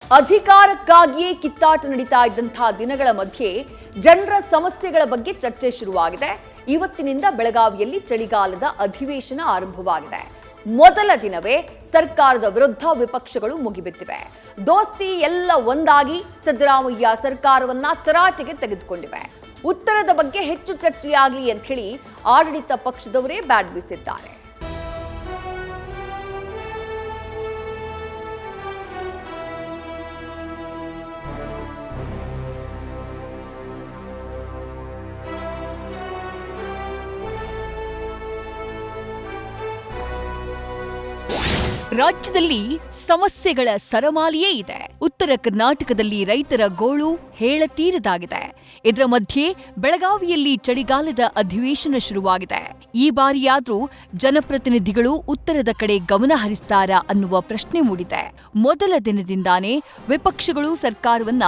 ಅಧಿಕಾರಕ್ಕಾಗಿಯೇ ಕಿತ್ತಾಟ ನಡೀತಾ ಇದ್ದಂತಹ ದಿನಗಳ ಮಧ್ಯೆ ಜನರ ಸಮಸ್ಯೆಗಳ ಬಗ್ಗೆ ಚರ್ಚೆ ಶುರುವಾಗಿದೆ. ಇವತ್ತಿನಿಂದ ಬೆಳಗಾವಿಯಲ್ಲಿ ಚಳಿಗಾಲದ ಅಧಿವೇಶನ ಆರಂಭವಾಗಿದೆ. ಮೊದಲ ದಿನವೇ ಸರ್ಕಾರದ ವಿರುದ್ಧ ವಿಪಕ್ಷಗಳು ಮುಗಿಬಿದ್ದಿವೆ. ದೋಸ್ತಿ ಎಲ್ಲ ಒಂದಾಗಿ ಸಿದ್ದರಾಮಯ್ಯ ಸರ್ಕಾರವನ್ನ ತರಾಟೆಗೆ ತೆಗೆದುಕೊಂಡಿವೆ. ಉತ್ತರದ ಬಗ್ಗೆ ಹೆಚ್ಚು ಚರ್ಚೆಯಾಗಲಿ ಅಂತ ಹೇಳಿ ಆಡಳಿತ ಪಕ್ಷದವರೇ ಬ್ಯಾಟ್ ಬೀಸಿದ್ದಾರೆ. ರಾಜ್ಯದಲ್ಲಿ ಸಮಸ್ಯೆಗಳ ಸರಮಾಲೆಯೇ ಇದೆ. ಉತ್ತರ ಕರ್ನಾಟಕದಲ್ಲಿ ರೈತರ ಗೋಳು ಹೇಳತೀರದಾಗಿದೆ. ಇದರ ಮಧ್ಯೆ ಬೆಳಗಾವಿಯಲ್ಲಿ ಚಳಿಗಾಲದ ಅಧಿವೇಶನ ಶುರುವಾಗಿದೆ. ಈ ಬಾರಿಯಾದ್ರೂ ಜನಪ್ರತಿನಿಧಿಗಳು ಉತ್ತರದ ಕಡೆ ಗಮನ ಹರಿಸ್ತಾರಾ ಅನ್ನುವ ಪ್ರಶ್ನೆ ಮೂಡಿದೆ. ಮೊದಲ ದಿನದಿಂದಾನೇ ವಿಪಕ್ಷಗಳು ಸರ್ಕಾರವನ್ನ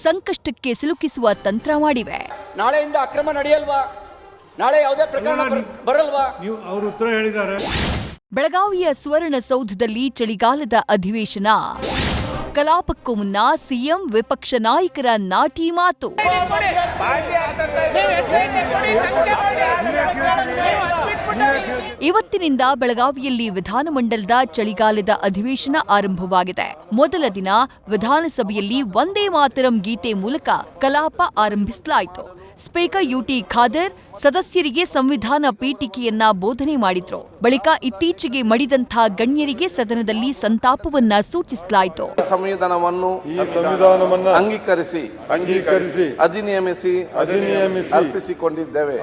ಸಂಕಷ್ಟಕ್ಕೆ ಸಿಲುಕಿಸುವ ತಂತ್ರ ಮಾಡಿವೆ. ನಾಳೆಯಿಂದ ಅಕ್ರಮ ನಡೆಯಲ್ವಾ? ನಾಳೆ ಯಾವುದೇ ಪ್ರಕರಣ ಬರಲ್ವಾ? ಅವರು ಉತ್ತರ ಹೇಳಿದ್ದಾರೆ. ಬೆಳಗಾವಿಯ ಸುವರ್ಣಸೌಧದಲ್ಲಿ ಚಳಿಗಾಲದ ಅಧಿವೇಶನ. ಕಲಾಪಕ್ಕೂ ಮುನ್ನ ಸಿಎಂ ವಿಪಕ್ಷ ನಾಯಕರ ನಾಟಿ ಮಾತು. ಇವತ್ತಿನಿಂದ ಬೆಳಗಾವಿಯಲ್ಲಿ ವಿಧಾನಮಂಡಲದ ಚಳಿಗಾಲದ ಅಧಿವೇಶನ ಆರಂಭವಾಗಿದೆ. ಮೊದಲ ದಿನ ವಿಧಾನಸಭೆಯಲ್ಲಿ ವಂದೇ ಮಾತರಂ ಗೀತೆ ಮೂಲಕ ಕಲಾಪ ಆರಂಭಿಸಲಾಯಿತು. ಸ್ಪೀಕರ್ ಯುಟಿ ಖಾದರ್ ಸದಸ್ಯರಿಗೆ ಸಂವಿಧಾನ ಪೀಠಿಕೆಯನ್ನ ಬೋಧನೆ ಮಾಡಿದ್ರು. ಬಳಿಕ ಇತ್ತೀಚೆಗೆ ಮಡಿದಂತಹ ಗಣ್ಯರಿಗೆ ಸದನದಲ್ಲಿ ಸಂತಾಪವನ್ನ ಸೂಚಿಸಲಾಯಿತು. ಸಂವಿಧಾನವನ್ನು ಅಂಗೀಕರಿಸಿ ಅಧಿನಿಯಮಿಸಿ ಅರ್ಪಿಸಿಕೊಂಡಿದ್ದೇವೆ.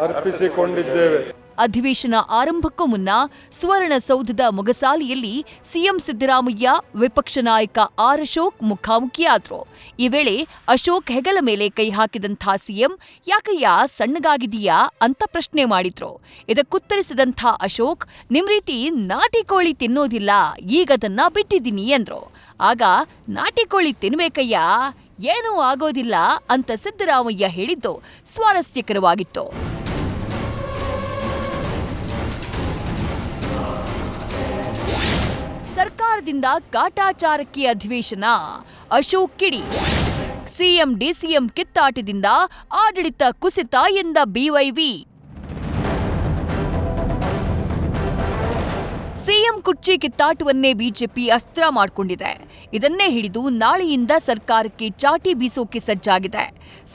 ಅಧಿವೇಶನ ಆರಂಭಕ್ಕೂ ಮುನ್ನ ಸುವರ್ಣಸೌಧದ ಮೊಗಸಾಲೆಯಲ್ಲಿ ಸಿಎಂ ಸಿದ್ದರಾಮಯ್ಯ ವಿಪಕ್ಷ ನಾಯಕ ಆರ್ ಅಶೋಕ್ ಮುಖಾಮುಖಿಯಾದ್ರು. ಈ ವೇಳೆ ಅಶೋಕ್ ಹೆಗಲ ಮೇಲೆ ಕೈ ಹಾಕಿದಂಥ ಸಿಎಂ ಯಾಕಯ್ಯ ಸಣ್ಣಗಾಗಿದೀಯಾ ಅಂತ ಪ್ರಶ್ನೆ ಮಾಡಿದ್ರು. ಇದಕ್ಕುತ್ತರಿಸಿದಂಥ ಅಶೋಕ್ ನಿಮ್ ರೀತಿ ನಾಟಿ ಕೋಳಿ ತಿನ್ನೋದಿಲ್ಲ, ಈಗದನ್ನ ಬಿಟ್ಟಿದ್ದೀನಿ ಎಂದ್ರು. ಆಗ ನಾಟಿ ಕೋಳಿ ತಿನ್ಬೇಕಯ್ಯ, ಏನೂ ಆಗೋದಿಲ್ಲ ಅಂತ ಸಿದ್ದರಾಮಯ್ಯ ಹೇಳಿದ್ದು ಸ್ವಾರಸ್ಯಕರವಾಗಿತ್ತು. ಸರ್ಕಾರದಿಂದ ಕಾಟಾಚಾರಕ್ಕೆ ಅಧಿವೇಶನ, ಅಶೋಕ್ ಕಿಡಿ. ಸಿಎಂ ಡಿಸಿಎಂ ಕಿತ್ತಾಟದಿಂದ ಆಡಳಿತ ಕುಸಿತ ಎಂದ ಬಿವೈವಿ. ಸಿಎಂ ಕುರ್ಚಿ ಕಿತ್ತಾಟವನ್ನೇ ಬಿಜೆಪಿ ಅಸ್ತ್ರ ಮಾಡಿಕೊಂಡಿದೆ. ಇದನ್ನೇ ಹಿಡಿದು ನಾಳೆಯಿಂದ ಸರ್ಕಾರಕ್ಕೆ ಚಾಟಿ ಬೀಸೋಕೆ ಸಜ್ಜಾಗಿದೆ.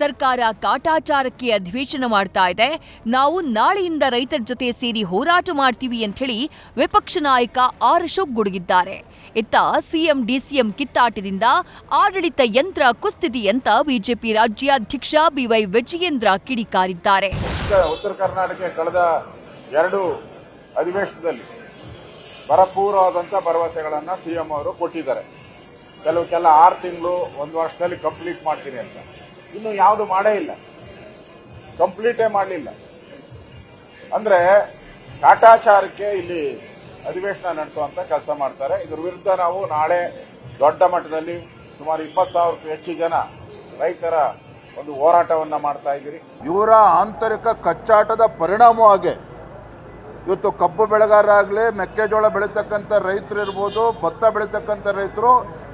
ಸರ್ಕಾರ ಕಾಟಾಚಾರಕ್ಕೆ ಅಧಿವೇಶನ ಮಾಡ್ತಾ ಇದೆ. ನಾವು ನಾಳೆಯಿಂದ ರೈತರ ಜೊತೆ ಸೇರಿ ಹೋರಾಟ ಮಾಡ್ತೀವಿ ಅಂತ ಹೇಳಿ ವಿಪಕ್ಷ ನಾಯಕ ಆರ್ ಅಶೋಕ್ ಗುಡುಗಿದ್ದಾರೆ. ಇತ್ತ ಸಿಎಂ ಡಿಸಿಎಂ ಕಿತ್ತಾಟದಿಂದ ಆಡಳಿತ ಯಂತ್ರ ಕುಸ್ತಿದೆ ಅಂತ ಬಿಜೆಪಿ ರಾಜ್ಯಾಧ್ಯಕ್ಷ ಬಿವೈ ವಿಜಯೇಂದ್ರ ಕಿಡಿಕಾರಿದ್ದಾರೆ. ಉತ್ತರ ಕರ್ನಾಟಕ ಕಳೆದ 2 ಅಧಿವೇಶನದಲ್ಲಿ ಭರಪೂರವಾದಂಥ ಭರವಸೆಗಳನ್ನು ಸಿಎಂ ಅವರು ಕೊಟ್ಟಿದ್ದಾರೆ. ಕೆಲವಕ್ಕೆಲ್ಲ 6 ತಿಂಗಳು 1 ವರ್ಷದಲ್ಲಿ ಕಂಪ್ಲೀಟ್ ಮಾಡ್ತೀನಿ ಅಂತ. ಇನ್ನು ಯಾವುದು ಮಾಡೇ ಇಲ್ಲ, ಕಂಪ್ಲೀಟೇ ಮಾಡಲಿಲ್ಲ. ಅಂದ್ರೆ ಕಾಟಾಚಾರಕ್ಕೆ ಇಲ್ಲಿ ಅಧಿವೇಶನ ನಡೆಸುವಂತ ಕೆಲಸ ಮಾಡ್ತಾರೆ. ಇದರ ವಿರುದ್ಧ ನಾವು ನಾಳೆ ದೊಡ್ಡ ಮಟ್ಟದಲ್ಲಿ ಸುಮಾರು 20,000ಕ್ಕೂ ಹೆಚ್ಚು ಜನ ರೈತರ ಒಂದು ಹೋರಾಟವನ್ನ ಮಾಡ್ತಾ ಇದ್ದೀರಿ. ಇವರ ಆಂತರಿಕ ಕಚ್ಚಾಟದ ಪರಿಣಾಮವಾಗಿ ಇವತ್ತು ಕಬ್ಬು ಬೆಳೆಗಾರರಾಗಲಿ, ಮೆಕ್ಕೆಜೋಳ ಬೆಳೀತಕ್ಕಂಥ ರೈತರು ಇರ್ಬೋದು, ಭತ್ತ ಬೆಳೀತಕ್ಕಂಥ ರೈತರು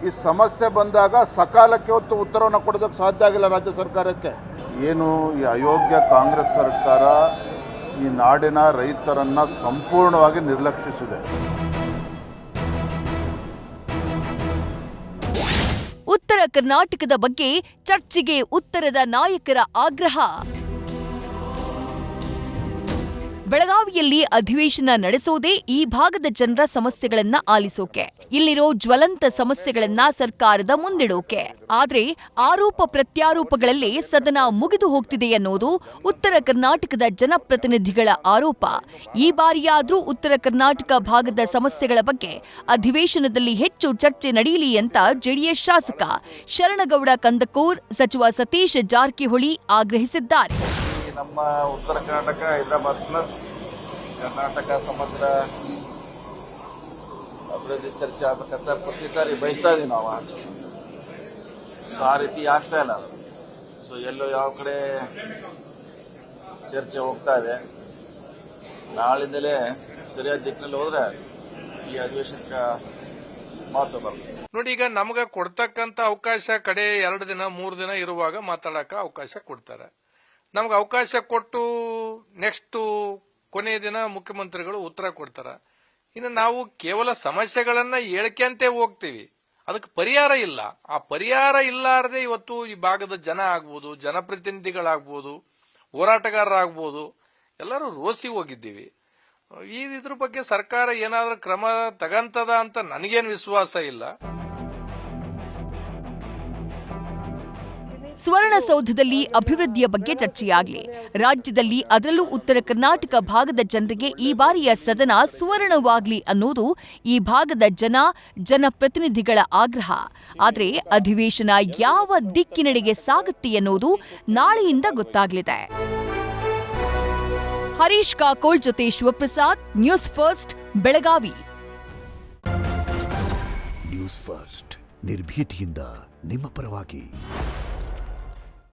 ಈ ಸಮಸ್ಯೆ ಬಂದಾಗ ಸಕಾಲಕ್ಕೆ ಹೊತ್ತು ಉತ್ತರವನ್ನು ಕೊಡೋದಕ್ಕೆ ಸಾಧ್ಯ ಆಗಿಲ್ಲ ರಾಜ್ಯ ಸರ್ಕಾರಕ್ಕೆ. ಏನು ಈ ಅಯೋಗ್ಯ ಕಾಂಗ್ರೆಸ್ ಸರ್ಕಾರ ಈ ನಾಡಿನ ರೈತರನ್ನ ಸಂಪೂರ್ಣವಾಗಿ ನಿರ್ಲಕ್ಷಿಸಿದೆ. ಉತ್ತರ ಕರ್ನಾಟಕದ ಬಗ್ಗೆ ಚರ್ಚೆಗೆ ಉತ್ತರದ ನಾಯಕರ ಆಗ್ರಹ. ಬೆಳಗಾವಿಯಲ್ಲಿ ಅಧಿವೇಶನ ನಡೆಸೋದೇ ಈ ಭಾಗದ ಜನರ ಸಮಸ್ಯೆಗಳನ್ನ ಆಲಿಸೋಕೆ, ಇಲ್ಲಿರೋ ಜ್ವಲಂತ ಸಮಸ್ಯೆಗಳನ್ನ ಸರ್ಕಾರದ ಮುಂದಿಡೋಕೆ. ಆದ್ರೆ ಆರೋಪ ಪ್ರತ್ಯಾರೋಪಗಳಲ್ಲೇ ಸದನ ಮುಗಿದು ಹೋಗ್ತಿದೆ ಅನ್ನೋದು ಉತ್ತರ ಕರ್ನಾಟಕದ ಜನಪ್ರತಿನಿಧಿಗಳ ಆರೋಪ. ಈ ಬಾರಿಯಾದ್ರೂ ಉತ್ತರ ಕರ್ನಾಟಕ ಭಾಗದ ಸಮಸ್ಯೆಗಳ ಬಗ್ಗೆ ಅಧಿವೇಶನದಲ್ಲಿ ಹೆಚ್ಚು ಚರ್ಚೆ ನಡೆಯಲಿ ಅಂತ ಜೆಡಿಎಸ್ ಶಾಸಕ ಶರಣಗೌಡ ಕಂದಕೂರ್, ಸಚಿವ ಸತೀಶ್ ಜಾರಕಿಹೊಳಿ ಆಗ್ರಹಿಸಿದ್ದಾರೆ. ನಮ್ಮ ಉತ್ತರ ಕರ್ನಾಟಕ, ಹೈದರಾಬಾದ್ ಪ್ಲಸ್ ಕರ್ನಾಟಕ ಸಮಗ್ರ ಅಭಿವೃದ್ಧಿ ಚರ್ಚೆ ಆಗ್ಬೇಕಂತ ಪ್ರತಿ ಸಾರಿ ಬಯಸ್ತಾ ಇದೀವಿ ನಾವು. ಆ ರೀತಿ ಆಗ್ತಾ ಇಲ್ಲ. ಎಲ್ಲೋ ಯಾವ ಕಡೆ ಚರ್ಚೆ ಹೋಗ್ತಾ ಇದೆ. ನಾಳಿಂದಲೇ ಸರಿಯಾದ ದಿಕ್ಕಿನಲ್ಲಿ ಹೋದ್ರೆ ಈ ಅಧಿವೇಶನಕ್ಕೆ ಮಾತು ಬರುತ್ತೆ. ನೋಡಿ, ಈಗ ನಮ್ಗೆ ಕೊಡ್ತಕ್ಕಂಥ ಅವಕಾಶ ಕಡೆ 2 ದಿನ 3 ದಿನ ಇರುವಾಗ ಮಾತಾಡಕ ಅವಕಾಶ ಕೊಡ್ತಾರೆ. ನಮ್ಗೆ ಅವಕಾಶ ಕೊಟ್ಟು ನೆಕ್ಸ್ಟ್ ಕೊನೆಯ ದಿನ ಮುಖ್ಯಮಂತ್ರಿಗಳು ಉತ್ತರ ಕೊಡ್ತಾರೆ. ಇನ್ನು ನಾವು ಕೇವಲ ಸಮಸ್ಯೆಗಳನ್ನ ಹೇಳ್ಕೊಂತೆ ಹೋಗ್ತೀವಿ, ಅದಕ್ಕೆ ಪರಿಹಾರ ಇಲ್ಲ. ಆ ಪರಿಹಾರ ಇಲ್ಲಾರದೆ ಇವತ್ತು ಈ ಭಾಗದ ಜನ ಆಗ್ಬೋದು, ಜನಪ್ರತಿನಿಧಿಗಳಾಗ್ಬೋದು, ಹೋರಾಟಗಾರರಾಗ್ಬೋದು, ಎಲ್ಲರೂ ರೋಸಿ ಹೋಗಿದ್ದೀವಿ. ಇದ್ರ ಬಗ್ಗೆ ಸರ್ಕಾರ ಏನಾದ್ರೂ ಕ್ರಮ ತಗಂತದ ಅಂತ ನನಗೇನು ವಿಶ್ವಾಸ ಇಲ್ಲ. ಸುವರ್ಣಸೌಧದಲ್ಲಿ ಅಭಿವೃದ್ಧಿಯ ಬಗ್ಗೆ ಚರ್ಚೆಯಾಗಲಿ. ರಾಜ್ಯದಲ್ಲಿ ಅದರಲ್ಲೂ ಉತ್ತರ ಕರ್ನಾಟಕ ಭಾಗದ ಜನರಿಗೆ ಈ ಬಾರಿಯ ಸದನ ಸುವರ್ಣವಾಗ್ಲಿ ಅನ್ನೋದು ಈ ಭಾಗದ ಜನಪ್ರತಿನಿಧಿಗಳ ಆಗ್ರಹ. ಆದರೆ ಅಧಿವೇಶನ ಯಾವ ದಿಕ್ಕಿನೆಡೆಗೆ ಸಾಗುತ್ತೆ ಎನ್ನುವುದು ನಾಳೆಯಿಂದ ಗೊತ್ತಾಗಲಿದೆ. ಹರೀಶ್ ಕಾಕೋಳ್ ಜೊತೆ Shivaprasad, news first, Belagavi. News first ನಿರ್ಭೀತಿಯಿಂದ ನಿಮ್ಮ ಪರವಾಗಿ.